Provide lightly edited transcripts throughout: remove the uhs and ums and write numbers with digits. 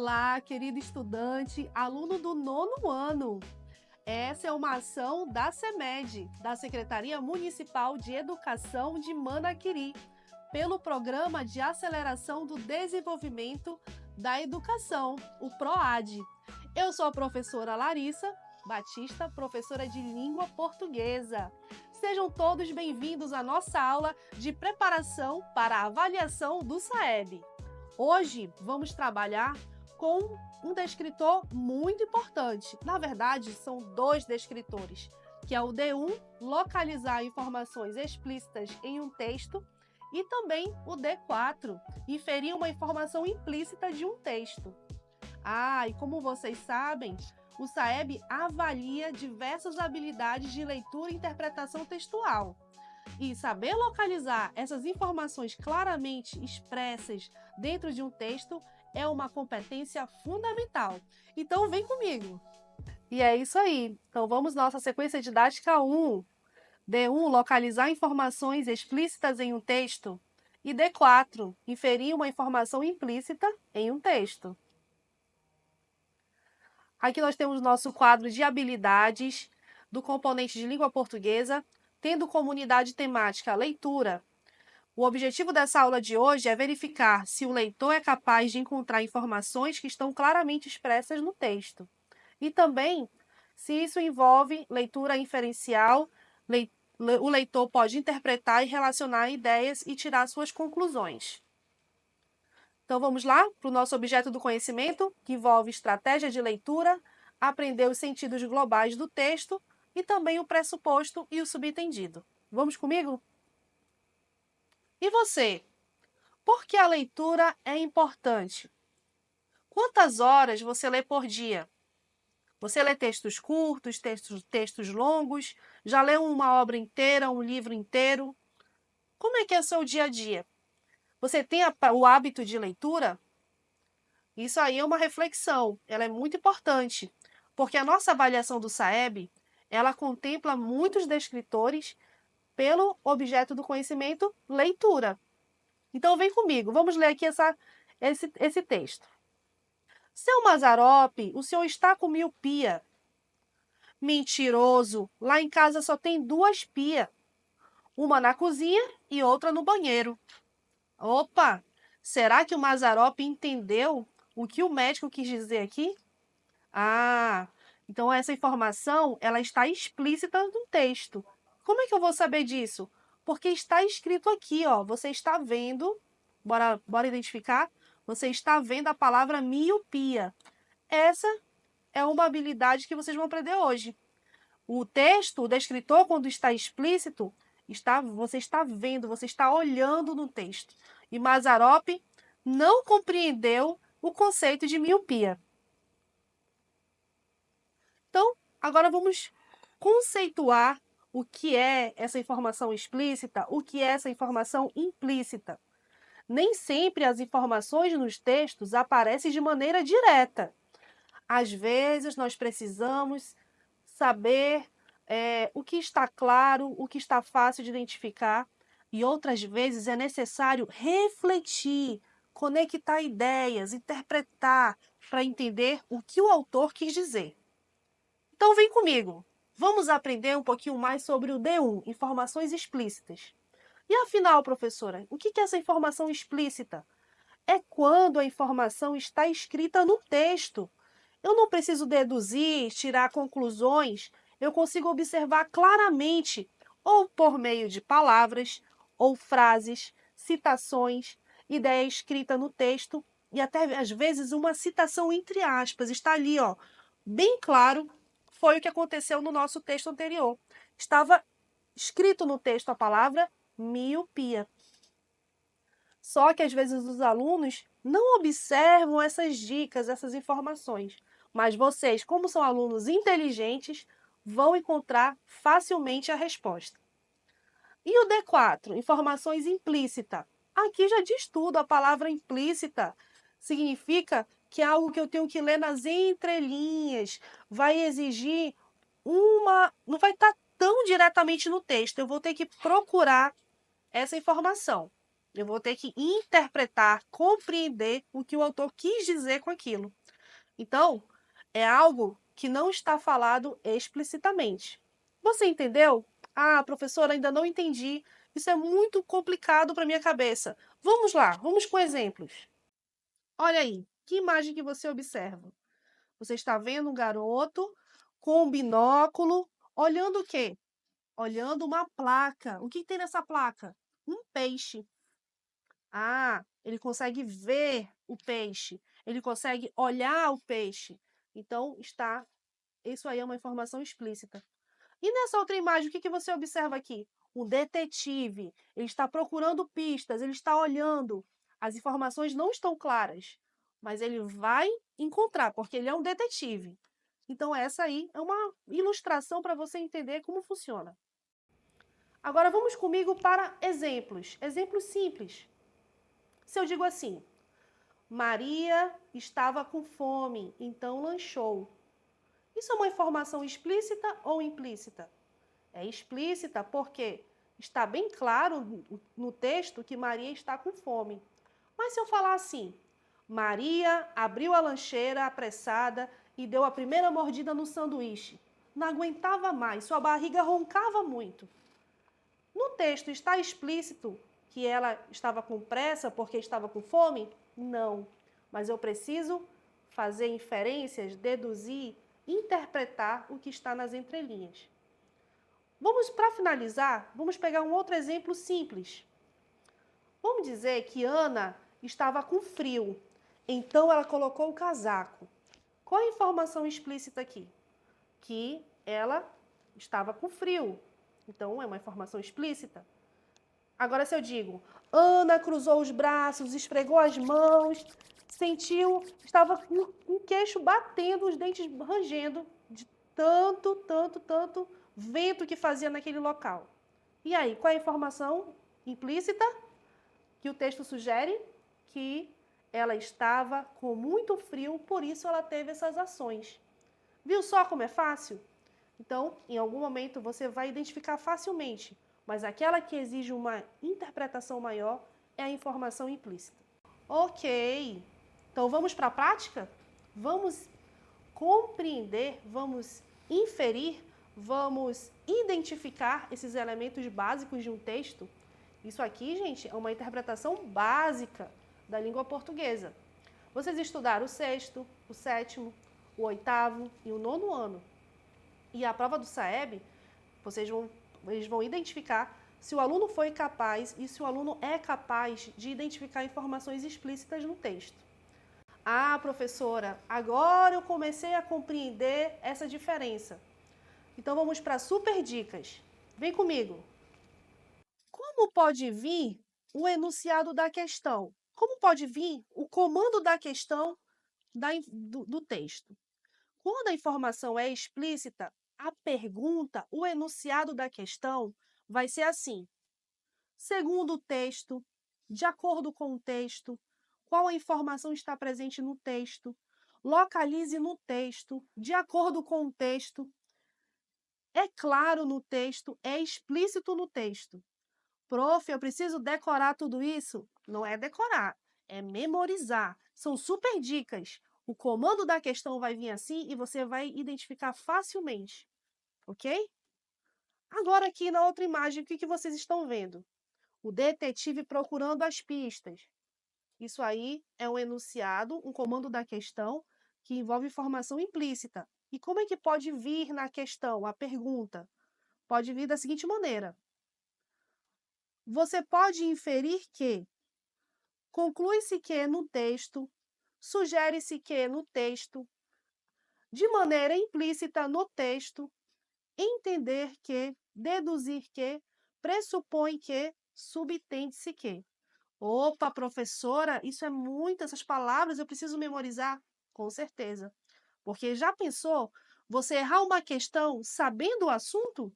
Olá, querido estudante, aluno do 9º ano. Essa é uma ação da CEMED, da Secretaria Municipal de Educação de Manaquiri, pelo Programa de Aceleração do Desenvolvimento da Educação, o PROAD. Eu sou a professora Larissa Batista, professora de Língua Portuguesa. Sejam todos bem-vindos à nossa aula de preparação para a avaliação do SAEB. Hoje vamos trabalhar com um descritor muito importante. Na verdade, são dois descritores, que é o D1, localizar informações explícitas em um texto, e também o D4, inferir uma informação implícita de um texto. E como vocês sabem, o SAEB avalia diversas habilidades de leitura e interpretação textual. E saber localizar essas informações claramente expressas dentro de um texto é uma competência fundamental. Então, vem comigo! E é isso aí. Então, vamos à nossa sequência didática 1. D1, localizar informações explícitas em um texto. E D4, inferir uma informação implícita em um texto. Aqui nós temos nosso quadro de habilidades do componente de língua portuguesa, tendo como unidade temática leitura. O objetivo dessa aula de hoje é verificar se o leitor é capaz de encontrar informações que estão claramente expressas no texto. E também se isso envolve leitura inferencial, o leitor pode interpretar e relacionar ideias e tirar suas conclusões. Então vamos lá para o nosso objeto do conhecimento, que envolve estratégia de leitura, aprender os sentidos globais do texto e também o pressuposto e o subentendido. Vamos comigo? E você? Por que a leitura é importante? Quantas horas você lê por dia? Você lê textos curtos, textos longos? Já leu uma obra inteira, um livro inteiro? Como é que é o seu dia a dia? Você tem o hábito de leitura? Isso aí é uma reflexão, ela é muito importante, porque a nossa avaliação do SAEB, ela contempla muitos descritores pelo objeto do conhecimento, leitura. Então, vem comigo, vamos ler aqui esse texto. Seu Mazzaropi, o senhor está com miopia. Mentiroso, lá em casa só tem 2 pias. Uma na cozinha e outra no banheiro. Opa, será que o Mazzaropi entendeu o que o médico quis dizer aqui? Então essa informação ela está explícita no texto. Como é que eu vou saber disso? Porque está escrito aqui, ó. Você está vendo, bora identificar? Você está vendo a palavra miopia. Essa é uma habilidade que vocês vão aprender hoje. O texto, o descritor, quando está explícito, você está vendo, você está olhando no texto. E Mazzaropi não compreendeu o conceito de miopia. Então, agora vamos conceituar o que é essa informação explícita, o que é essa informação implícita. Nem sempre as informações nos textos aparecem de maneira direta. Às vezes, nós precisamos saber o que está claro, o que está fácil de identificar, e outras vezes é necessário refletir, conectar ideias, interpretar, para entender o que o autor quis dizer. Então, vem comigo. Vamos aprender um pouquinho mais sobre o D1, informações explícitas. E afinal, professora, o que é essa informação explícita? É quando a informação está escrita no texto. Eu não preciso deduzir, tirar conclusões, eu consigo observar claramente, ou por meio de palavras, ou frases, citações, ideia escrita no texto, e até às vezes uma citação entre aspas, está ali, ó, bem claro, foi o que aconteceu no nosso texto anterior. Estava escrito no texto a palavra miopia. Só que às vezes os alunos não observam essas dicas, essas informações. Mas vocês, como são alunos inteligentes, vão encontrar facilmente a resposta. E o D4, informações implícitas. Aqui já diz tudo, a palavra implícita significa que é algo que eu tenho que ler nas entrelinhas, vai exigir não vai estar tão diretamente no texto, eu vou ter que procurar essa informação. Eu vou ter que interpretar, compreender o que o autor quis dizer com aquilo. Então, é algo que não está falado explicitamente. Você entendeu? Ah, professora, ainda não entendi. Isso é muito complicado para minha cabeça. Vamos lá, vamos com exemplos. Olha aí, que imagem que você observa? Você está vendo um garoto com um binóculo, olhando o quê? Olhando uma placa. O que tem nessa placa? Um peixe. Ah, ele consegue ver o peixe, ele consegue olhar o peixe. Então, isso aí é uma informação explícita. E nessa outra imagem, o que você observa aqui? Um detetive, ele está procurando pistas, ele está olhando. As informações não estão claras, mas ele vai encontrar, porque ele é um detetive. Então, essa aí é uma ilustração para você entender como funciona. Agora, vamos comigo para exemplos. Exemplos simples. Se eu digo assim, Maria estava com fome, então lanchou. Isso é uma informação explícita ou implícita? É explícita porque está bem claro no texto que Maria está com fome. Mas se eu falar assim, Maria abriu a lancheira apressada e deu a primeira mordida no sanduíche. Não aguentava mais, sua barriga roncava muito. No texto está explícito que ela estava com pressa porque estava com fome? Não. Mas eu preciso fazer inferências, deduzir, interpretar o que está nas entrelinhas. Para finalizar, vamos pegar um outro exemplo simples. Vamos dizer que Ana estava com frio, então ela colocou o casaco. Qual a informação explícita aqui? Que ela estava com frio. Então, é uma informação explícita. Agora, se eu digo, Ana cruzou os braços, esfregou as mãos, estava com o queixo batendo, os dentes rangendo, de tanto vento que fazia naquele local. E aí, qual é a informação implícita que o texto sugere? Que ela estava com muito frio, por isso ela teve essas ações. Viu só como é fácil? Então, em algum momento, você vai identificar facilmente, mas aquela que exige uma interpretação maior é a informação implícita. Ok, então vamos para a prática? Vamos compreender, vamos inferir, vamos identificar esses elementos básicos de um texto. Isso aqui, gente, é uma interpretação básica da língua portuguesa. Vocês estudaram o sexto, o sétimo, o oitavo e o nono ano. E a prova do SAEB, eles vão identificar se o aluno foi capaz e se o aluno é capaz de identificar informações explícitas no texto. Ah, professora, agora eu comecei a compreender essa diferença. Então vamos para super dicas. Vem comigo. Como pode vir o enunciado da questão? Como pode vir o comando da questão do texto? Quando a informação é explícita, a pergunta, o enunciado da questão vai ser assim: segundo o texto, de acordo com o texto, qual a informação está presente no texto, localize no texto, de acordo com o texto, é claro no texto, é explícito no texto. Prof, eu preciso decorar tudo isso? Não é decorar, é memorizar. São super dicas. O comando da questão vai vir assim e você vai identificar facilmente, ok? Agora aqui na outra imagem, o que vocês estão vendo? O detetive procurando as pistas. Isso aí é um enunciado, um comando da questão que envolve informação implícita. E como é que pode vir na questão, a pergunta? Pode vir da seguinte maneira. Você pode inferir que conclui-se que no texto, sugere-se que no texto, de maneira implícita no texto, entender que, deduzir que, pressupõe que, subtende-se que. Opa, professora, isso é muito, essas palavras eu preciso memorizar? Com certeza. Porque já pensou você errar uma questão sabendo o assunto?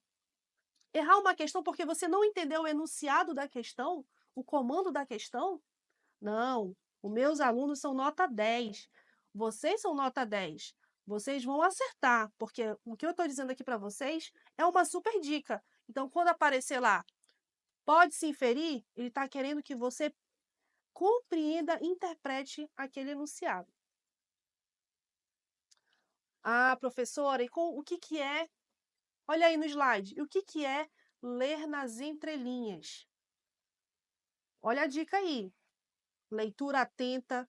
Errar uma questão porque você não entendeu o enunciado da questão, o comando da questão? Não, os meus alunos são nota 10. Vocês são nota 10. Vocês vão acertar, porque o que eu estou dizendo aqui para vocês é uma super dica. Então, quando aparecer lá, pode-se inferir, ele está querendo que você compreenda, interprete aquele enunciado. Ah, professora, e o que é? Olha aí no slide. E o que é ler nas entrelinhas? Olha a dica aí. Leitura atenta,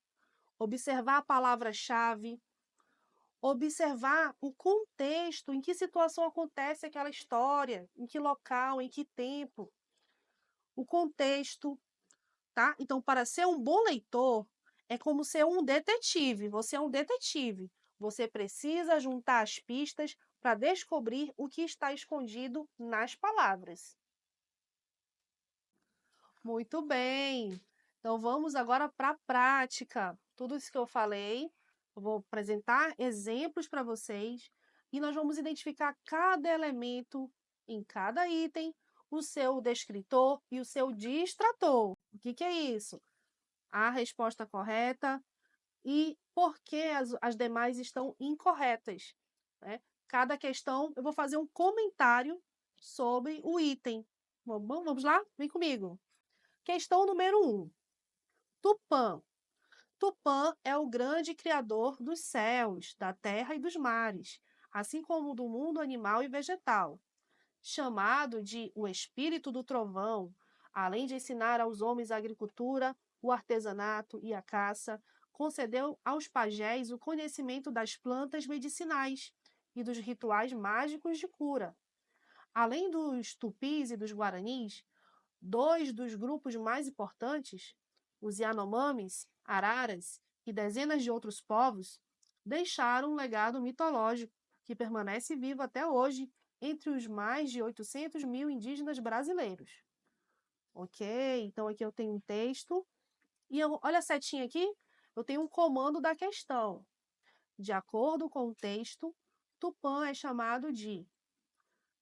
observar a palavra-chave, observar o contexto, em que situação acontece aquela história, em que local, em que tempo, o contexto, tá? Então, para ser um bom leitor, é como ser um detetive. Você é um detetive. Você precisa juntar as pistas para descobrir o que está escondido nas palavras. Muito bem. Então, vamos agora para a prática. Tudo isso que eu falei, eu vou apresentar exemplos para vocês e nós vamos identificar cada elemento em cada item, o seu descritor e o seu distrator. O que é isso? A resposta correta e por que as demais estão incorretas, né? Cada questão, eu vou fazer um comentário sobre o item. Vamos lá? Vem comigo. Questão número 1. Tupã. Tupã é o grande criador dos céus, da terra e dos mares, assim como do mundo animal e vegetal. Chamado de o espírito do trovão, além de ensinar aos homens a agricultura, o artesanato e a caça, concedeu aos pajés o conhecimento das plantas medicinais e dos rituais mágicos de cura. Além dos tupis e dos guaranis, dois dos grupos mais importantes, os Yanomamis, Araras e dezenas de outros povos, deixaram um legado mitológico que permanece vivo até hoje entre os mais de 800 mil indígenas brasileiros. Ok? Então aqui eu tenho um texto e olha a setinha aqui, eu tenho um comando da questão. De acordo com o texto, Tupã é chamado de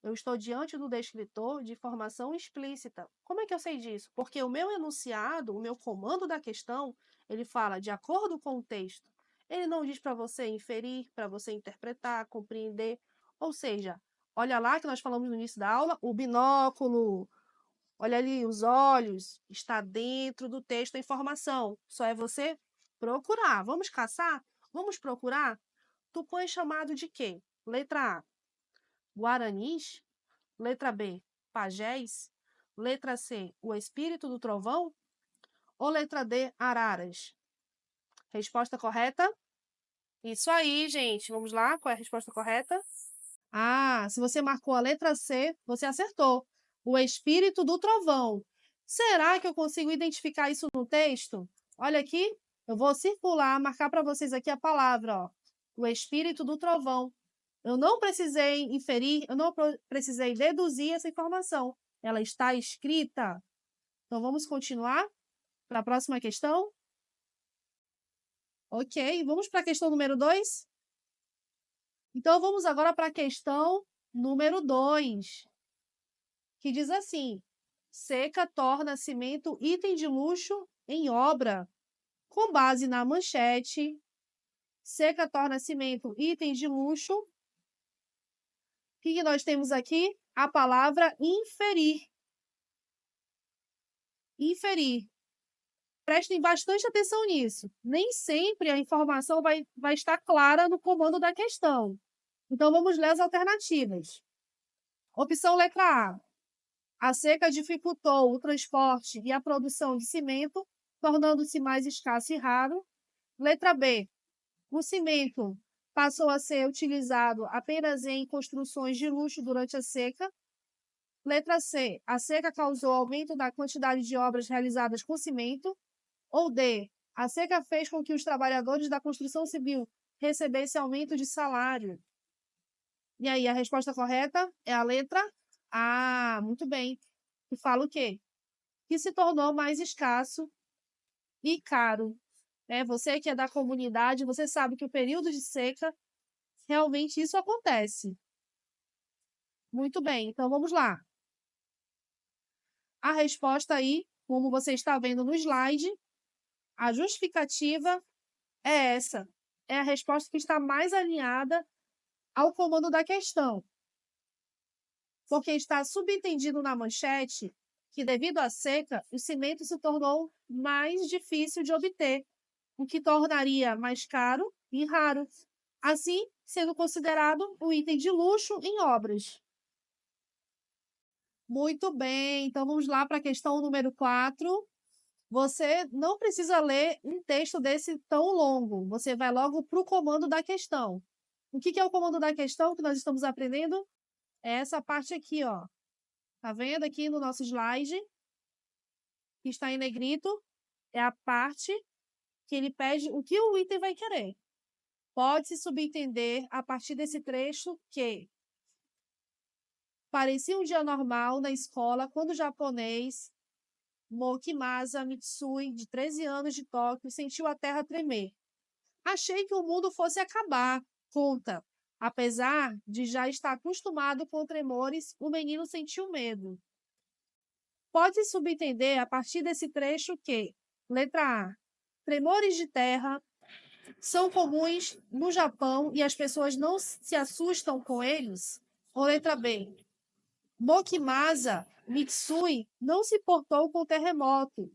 eu estou diante do descritor de informação explícita. Como é que eu sei disso? Porque o meu enunciado, o meu comando da questão, ele fala de acordo com o texto. Ele não diz para você inferir, para você interpretar, compreender. Ou seja, olha lá que nós falamos no início da aula, o binóculo, olha ali, os olhos, está dentro do texto a informação. Só é você procurar. Vamos caçar? Vamos procurar? Tupã é chamado de quê? Letra A, guaranis. Letra B, pajés. Letra C, o espírito do trovão. Ou letra D, araras? Resposta correta? Isso aí, gente. Vamos lá, qual é a resposta correta? Ah, se você marcou a letra C, você acertou. O espírito do trovão. Será que eu consigo identificar isso no texto? Olha aqui, eu vou circular, marcar para vocês aqui a palavra, ó. O espírito do trovão. Eu não precisei inferir, eu não precisei deduzir essa informação. Ela está escrita. Então, vamos continuar para a próxima questão? Ok, vamos para a questão número 2? Então, vamos agora para a questão número 2, que diz assim: seca torna cimento item de luxo em obra. Com base na manchete, seca torna cimento item de luxo. O que nós temos aqui? A palavra inferir. Inferir. Prestem bastante atenção nisso. Nem sempre a informação vai estar clara no comando da questão. Então, vamos ler as alternativas. Opção letra A. A seca dificultou o transporte e a produção de cimento, tornando-se mais escasso e raro. Letra B. O cimento passou a ser utilizado apenas em construções de luxo durante a seca. Letra C. A seca causou aumento da quantidade de obras realizadas com cimento. Ou D. A seca fez com que os trabalhadores da construção civil recebessem aumento de salário. E aí, a resposta correta é a letra A. Muito bem. Que fala o quê? Que se tornou mais escasso e caro. Você que é da comunidade, você sabe que o período de seca, realmente isso acontece. Muito bem, então vamos lá. A resposta aí, como você está vendo no slide, a justificativa é essa. É a resposta que está mais alinhada ao comando da questão. Porque está subentendido na manchete que, devido à seca, o cimento se tornou mais difícil de obter, o que tornaria mais caro e raro, assim sendo considerado um item de luxo em obras. Muito bem, então vamos lá para a questão número 4. Você não precisa ler um texto desse tão longo, você vai logo para o comando da questão. O que é o comando da questão que nós estamos aprendendo? É essa parte aqui, ó. Tá vendo aqui no nosso slide? Que está em negrito. É a parte que ele pede o que o item vai querer. Pode-se subentender a partir desse trecho que parecia um dia normal na escola quando o japonês Mokimasa Mitsui, de 13 anos de Tóquio, sentiu a terra tremer. Achei que o mundo fosse acabar, conta. Apesar de já estar acostumado com tremores, o menino sentiu medo. Pode subentender a partir desse trecho que, letra A, tremores de terra são comuns no Japão e as pessoas não se assustam com eles? Ou letra B, Mokimasa Mitsui não se portou com o terremoto,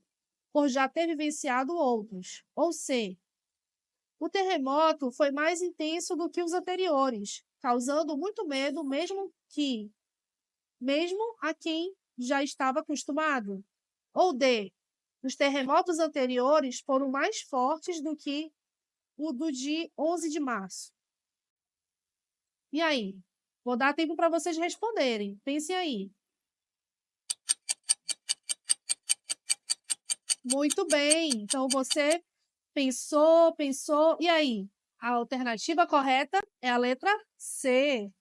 por já ter vivenciado outros. Ou C, o terremoto foi mais intenso do que os anteriores, causando muito medo mesmo a quem já estava acostumado. Ou D, os terremotos anteriores foram mais fortes do que o do dia 11 de março. E aí? Vou dar tempo para vocês responderem. Pensem aí. Muito bem. Então você pensou. E aí? A alternativa correta é a letra C.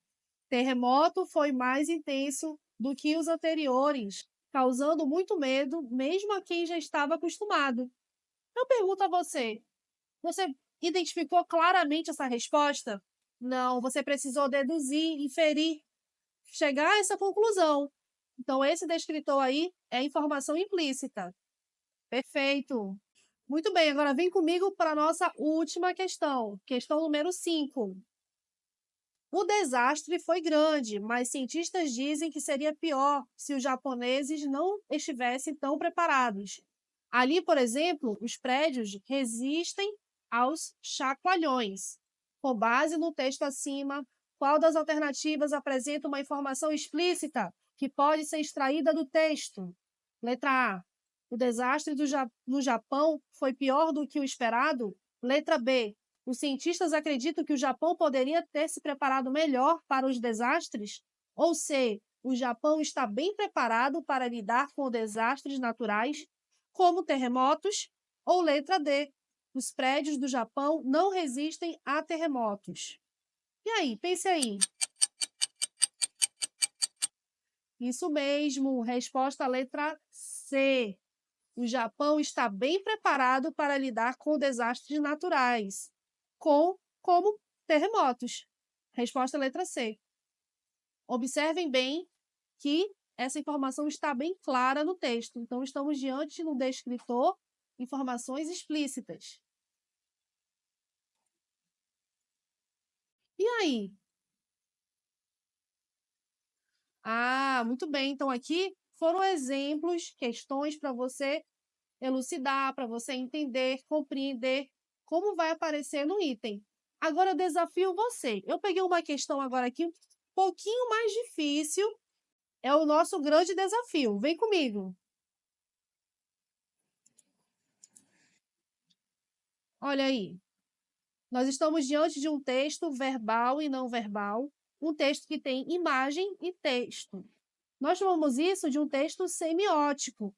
Terremoto foi mais intenso do que os anteriores, causando muito medo, mesmo a quem já estava acostumado. Eu pergunto a você: você identificou claramente essa resposta? Não, você precisou deduzir, inferir, chegar a essa conclusão. Então, esse descritor aí é informação implícita. Perfeito. Muito bem, agora vem comigo para a nossa última questão. Questão número 5. O desastre foi grande, mas cientistas dizem que seria pior se os japoneses não estivessem tão preparados. Ali, por exemplo, os prédios resistem aos chacoalhões. Com base no texto acima, qual das alternativas apresenta uma informação explícita que pode ser extraída do texto? Letra A. O desastre no Japão foi pior do que o esperado? Letra B. Os cientistas acreditam que o Japão poderia ter se preparado melhor para os desastres? Ou C. O Japão está bem preparado para lidar com desastres naturais, como terremotos? Ou letra D. Os prédios do Japão não resistem a terremotos. E aí, pense aí. Isso mesmo, resposta letra C. O Japão está bem preparado para lidar com desastres naturais, como terremotos. Resposta letra C. Observem bem que essa informação está bem clara no texto. Então, estamos diante de um descritor, informações explícitas. E aí? Ah, muito bem. Então, aqui foram exemplos, questões para você elucidar, para você entender, compreender como vai aparecer no item. Agora eu desafio você. Eu peguei uma questão agora aqui um pouquinho mais difícil. É o nosso grande desafio. Vem comigo. Olha aí. Nós estamos diante de um texto verbal e não verbal, um texto que tem imagem e texto. Nós chamamos isso de um texto semiótico,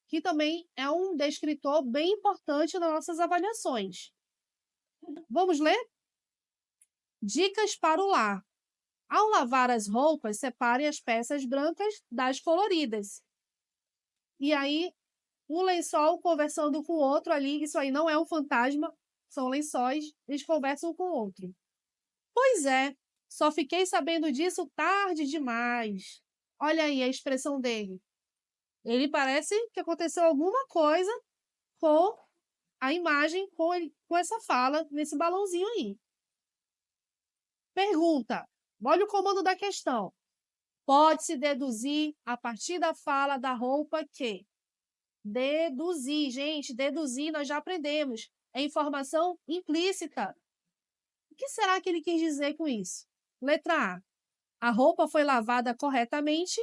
que também é um descritor bem importante nas nossas avaliações. Vamos ler? Dicas para o lar. Ao lavar as roupas, separe as peças brancas das coloridas. E aí, um lençol conversando com o outro ali, isso aí não é um fantasma, são lençóis, eles conversam com o outro. Pois é, só fiquei sabendo disso tarde demais. Olha aí a expressão dele. Ele parece que aconteceu alguma coisa com a imagem, com essa fala nesse balãozinho aí. Pergunta. Olha o comando da questão. Pode-se deduzir, a partir da fala da roupa, que deduzir, gente, deduzir nós já aprendemos. É informação implícita. O que será que ele quis dizer com isso? Letra A. A roupa foi lavada corretamente,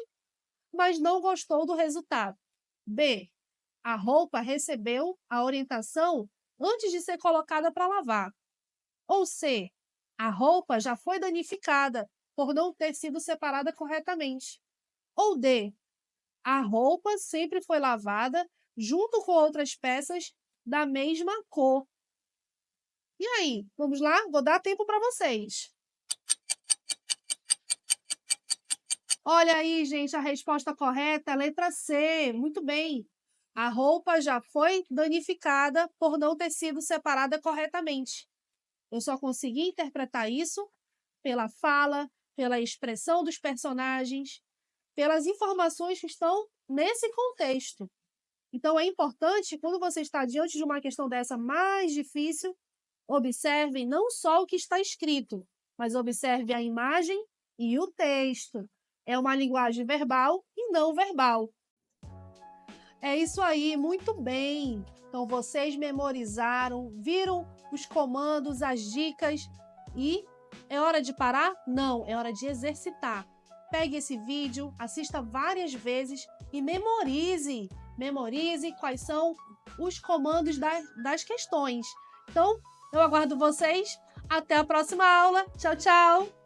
mas não gostou do resultado. B. A roupa recebeu a orientação antes de ser colocada para lavar. Ou C. A roupa já foi danificada por não ter sido separada corretamente. Ou D. A roupa sempre foi lavada junto com outras peças da mesma cor. E aí, vamos lá? Vou dar tempo para vocês. Olha aí, gente, a resposta correta é a letra C. Muito bem. A roupa já foi danificada por não ter sido separada corretamente. Eu só consegui interpretar isso pela fala, pela expressão dos personagens, pelas informações que estão nesse contexto. Então, é importante, quando você está diante de uma questão dessa mais difícil, observe não só o que está escrito, mas observe a imagem e o texto. É uma linguagem verbal e não verbal. É isso aí, muito bem. Então, vocês memorizaram, viram os comandos, as dicas e é hora de parar? Não, é hora de exercitar. Pegue esse vídeo, assista várias vezes e memorize. Memorize quais são os comandos das questões. Então, eu aguardo vocês. Até a próxima aula. Tchau, tchau!